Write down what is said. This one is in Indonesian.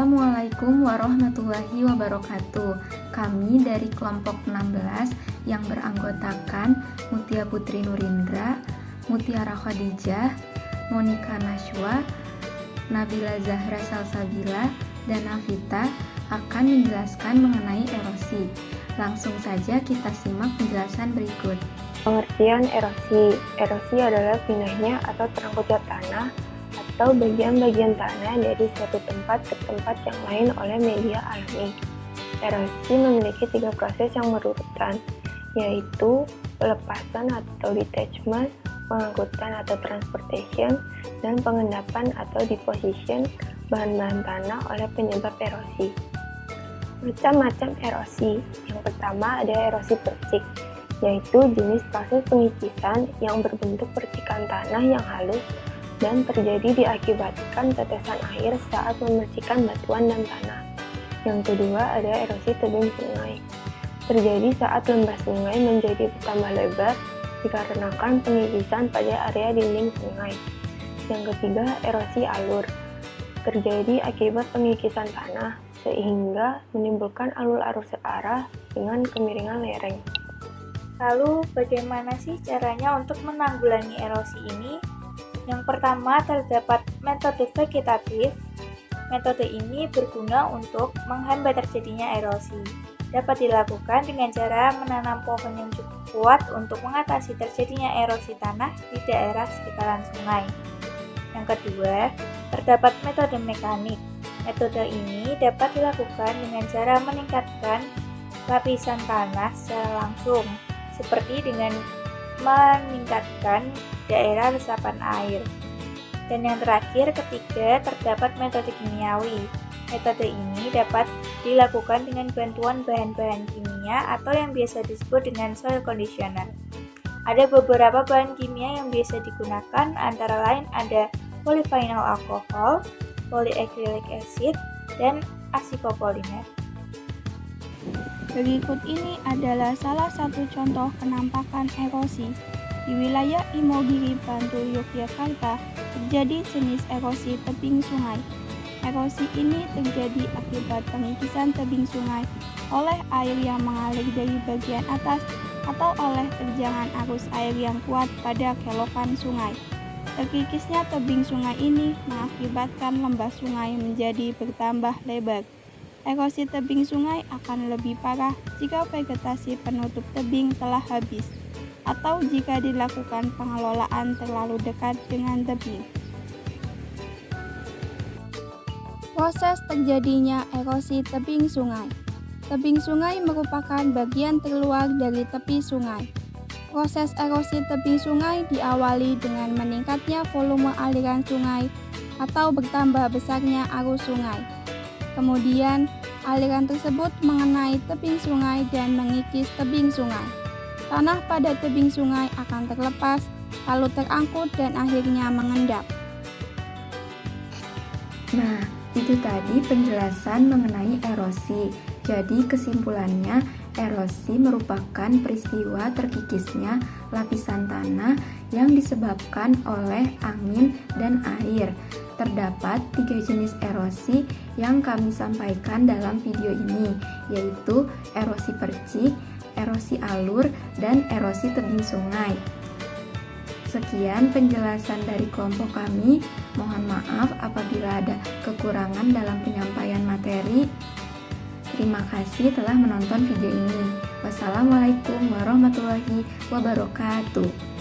Assalamualaikum warahmatullahi wabarakatuh. Kami dari kelompok 16 yang beranggotakan Mutia Putri Nurindra, Mutiara Khadijah, Monika Nashwa, Nabila Zahra Salsabila, dan Nafita akan menjelaskan mengenai erosi. Langsung saja kita simak penjelasan berikut. Pengertian erosi. Erosi adalah pindahnya atau terangkutnya tanah atau bagian-bagian tanah dari suatu tempat ke tempat yang lain oleh media alami. Erosi memiliki 3 proses yang berurutan, yaitu pelepasan atau detachment, pengangkutan atau transportation, dan pengendapan atau deposition bahan-bahan tanah oleh penyebab erosi. Macam-macam erosi. Yang pertama ada erosi percik, yaitu jenis proses pengikisan yang berbentuk percikan tanah yang halus dan terjadi diakibatkan tetesan air saat memercikkan batuan dan tanah. Yang kedua ada erosi tebing sungai. Terjadi saat lembah sungai menjadi bertambah lebar dikarenakan pengikisan pada area dinding sungai. Yang ketiga erosi alur. Terjadi akibat pengikisan tanah sehingga menimbulkan alur-alur searah dengan kemiringan lereng. Lalu bagaimana sih caranya untuk menanggulangi erosi ini? Yang pertama terdapat metode vegetatif. Metode ini berguna untuk menghambat terjadinya erosi. Dapat dilakukan dengan cara menanam pohon yang cukup kuat untuk mengatasi terjadinya erosi tanah di daerah sekitaran sungai. Yang kedua, terdapat metode mekanik. Metode ini dapat dilakukan dengan cara meningkatkan lapisan tanah secara langsung, seperti dengan meningkatkan daerah resapan air. Dan yang terakhir, ketiga, terdapat metode kimiawi. Metode ini dapat dilakukan dengan bantuan bahan-bahan kimia atau yang biasa disebut dengan soil conditioner. Ada beberapa bahan kimia yang biasa digunakan, antara lain ada polyvinyl alcohol, polyacrylic acid, dan asikopolimer. Berikut ini adalah salah satu contoh penampakan erosi. Di wilayah Imogiri, Bantul, Yogyakarta, terjadi jenis erosi tebing sungai. Erosi ini terjadi akibat pengikisan tebing sungai oleh air yang mengalir dari bagian atas atau oleh terjangan arus air yang kuat pada kelokan sungai. Terkikisnya tebing sungai ini mengakibatkan lembah sungai menjadi bertambah lebar. Erosi tebing sungai akan lebih parah jika vegetasi penutup tebing telah habis atau jika dilakukan pengelolaan terlalu dekat dengan tebing. Proses terjadinya erosi tebing sungai. Tebing sungai merupakan bagian terluar dari tepi sungai. Proses erosi tebing sungai diawali dengan meningkatnya volume aliran sungai atau bertambah besarnya arus sungai. Kemudian, aliran tersebut mengenai tebing sungai dan mengikis tebing sungai. Tanah pada tebing sungai akan terlepas, lalu terangkut dan akhirnya mengendap. Nah, itu tadi penjelasan mengenai erosi. Jadi kesimpulannya, erosi merupakan peristiwa terkikisnya lapisan tanah yang disebabkan oleh angin dan air. Terdapat 3 jenis erosi yang kami sampaikan dalam video ini, yaitu erosi percik, erosi alur, dan erosi tebing sungai. Sekian penjelasan dari kelompok kami. Mohon maaf apabila ada kekurangan dalam penyampaian materi. Terima kasih telah menonton video ini. Wassalamualaikum warahmatullahi wabarakatuh.